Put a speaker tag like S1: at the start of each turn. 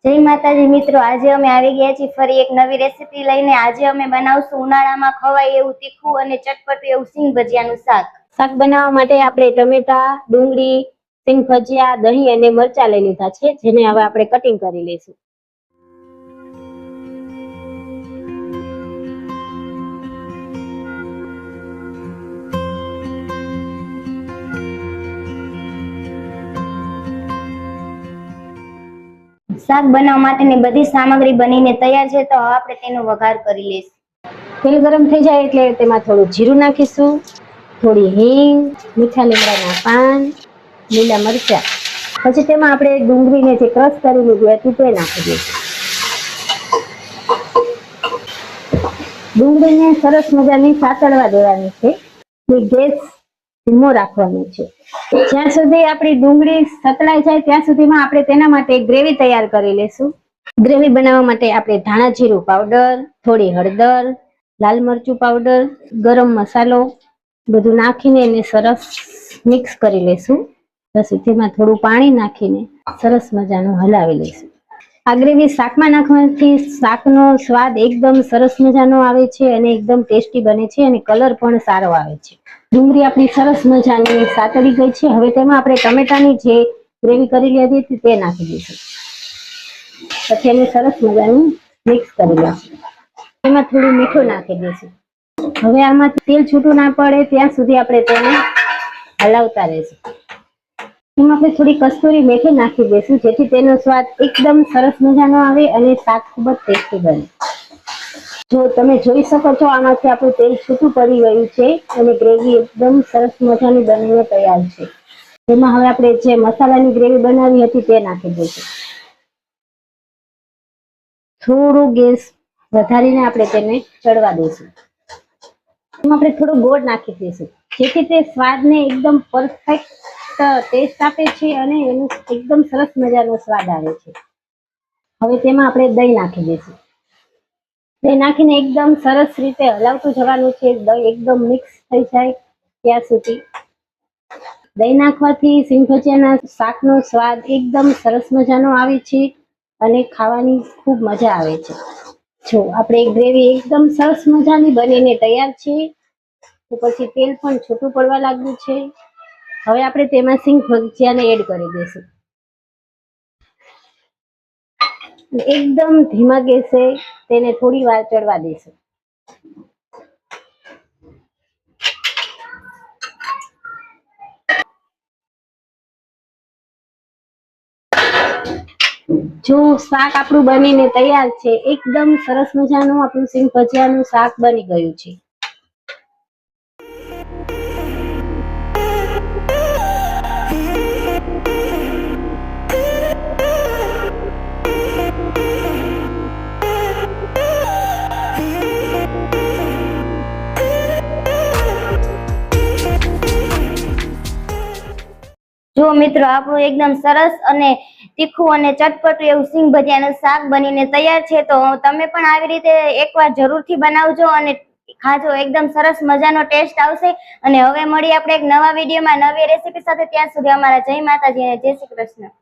S1: જય માતાજી મિત્રો, આજે અમે આવી ગયા છીએ ફરી એક નવી રેસીપી લઈને। આજે અમે બનાવશું ઉનાળામાં ખવાય એવું તીખું અને ચટપટું એવું સિંગ ભજીયાનું શાક।
S2: શાક બનાવવા માટે આપણે ટમેટા, ડુંગળી, સિંગ ભજીયા, દહીં અને મરચા લઈ લીધા છે, જેને હવે આપણે કટિંગ કરી લઈશું।
S1: શાક બનાવવા માટેની બધી સામગ્રી બનીને તૈયાર છે, તો હવે આપણે તેનો વઘાર કરી લઈશું।
S2: તેલ ગરમ થઈ જાય એટલે તેમાં થોડું જીરું નાખીશું, થોડી હિંગ, મીઠા લીમડાના પાન, લીલા મરચા, પછી તેમાં આપણે ડુંગળીને જે ક્રશ કરી લીધું હતું તે નાખી દઈશું। ડુંગળીને સરસ મજાની સાતળવા દેવાની છે, ગેસ ધીમો રાખવાનો છે। જ્યાં સુધી આપણી ડુંગળી સતળાઈ જાય ત્યાં સુધીમાં આપણે તેના માટે ગ્રેવી તૈયાર કરી લઈશું। ગ્રેવી બનાવવા માટે આપણે ધાણા જીરું પાવડર, થોડી હળદર, લાલ મરચું પાવડર, ગરમ મસાલો બધું નાખીને એને સરસ મિક્સ કરી લઈશું। પછી તેમાં થોડું પાણી નાખીને સરસ મજાનું હલાવી લઈશું। આ ગ્રેવી શાકમાં નાખવાથી શાકનો સ્વાદ એકદમ સરસ મજાનો આવે છે અને એકદમ ટેસ્ટી બને છે અને કલર પણ સારો આવે છે। ડુંગળી આપણી સરસ મજાની સાતળી ગઈ છે। હવે તેમાં આપણે ટમેટાની જે ગ્રેવી કરી લીધી હતી તે નાખી દઈશું, પછી એને સરસ મજાનું મિક્સ કરી લઈશું। એમાં થોડું મીઠું નાખી દઈશું। હવે આમાં તેલ છૂટું ના પડે ત્યાં સુધી આપણે તેને હલાવતા રહીશું। એમાં આપણે થોડી કસ્તુરી મેથી નાખી દઈશું, જેથી તેનો સ્વાદ એકદમ સરસ મજાનો આવે અને શાક ખૂબ જ ટેસ્ટી બને। જો તમે જોઈ શકો છો, આમાંથી આપણું તેલ છૂટું પડી ગયું છે અને ગ્રેવી એકદમ સરસ મજાની બનીને તૈયાર છે। તેમાં હવે આપણે જે મસાલાની ગ્રેવી બનાવી હતી તે નાખી દઈશું। થોડું ગેસ વધારીને આપણે તેને ચડવા દઈશું। એમાં આપણે થોડું ગોળ નાખી દઈશું, જેથી તે સ્વાદને એકદમ પરફેક્ટ ટેસ્ટ આપે છે અને એનો એકદમ સરસ મજાનો સ્વાદ આવે છે। હવે તેમાં આપણે દહીં નાખી દઈશું। દહીં નાખીને એકદમ સરસ રીતે હલાવતું જવાનું છે, દહીં એકદમ મિક્સ થઈ જાય ત્યાં સુધી। દહીં નાખવાથી સિંગ ભજીયાના શાકનો સ્વાદ એકદમ સરસ મજાનો આવે છે અને ખાવાની ખૂબ મજા આવે છે। જો આપણે ગ્રેવી એકદમ સરસ મજાની બનીને તૈયાર છે, તો પછી તેલ પણ છૂટું પડવા લાગ્યું છે। હવે આપણે તેમાં સિંગ ભજીયાને એડ કરી દઈશું। એકદમ ધીમા ગેસે તેને થોડી વાર ચડવા દઈશું। જો શાક આપણું બનીને તૈયાર છે, એકદમ સરસ મજાનું આપણું સિંગ ભજીયાનું શાક બની ગયું છે।
S1: જો મિત્રો, આપણું એકદમ સરસ અને તીખું અને ચટપટું એવું સિંગ ભજીયાનું શાક બનીને તૈયાર છે, તો તમે પણ આવી રીતે એકવાર જરૂરથી બનાવજો અને ખાજો, એકદમ સરસ મજાનો ટેસ્ટ આવશે। અને હવે મળીએ આપણે એક નવા વિડીયોમાં નવી રેસીપી સાથે। ત્યાં સુધી અમારા જય માતાજી અને જય શ્રી કૃષ્ણ।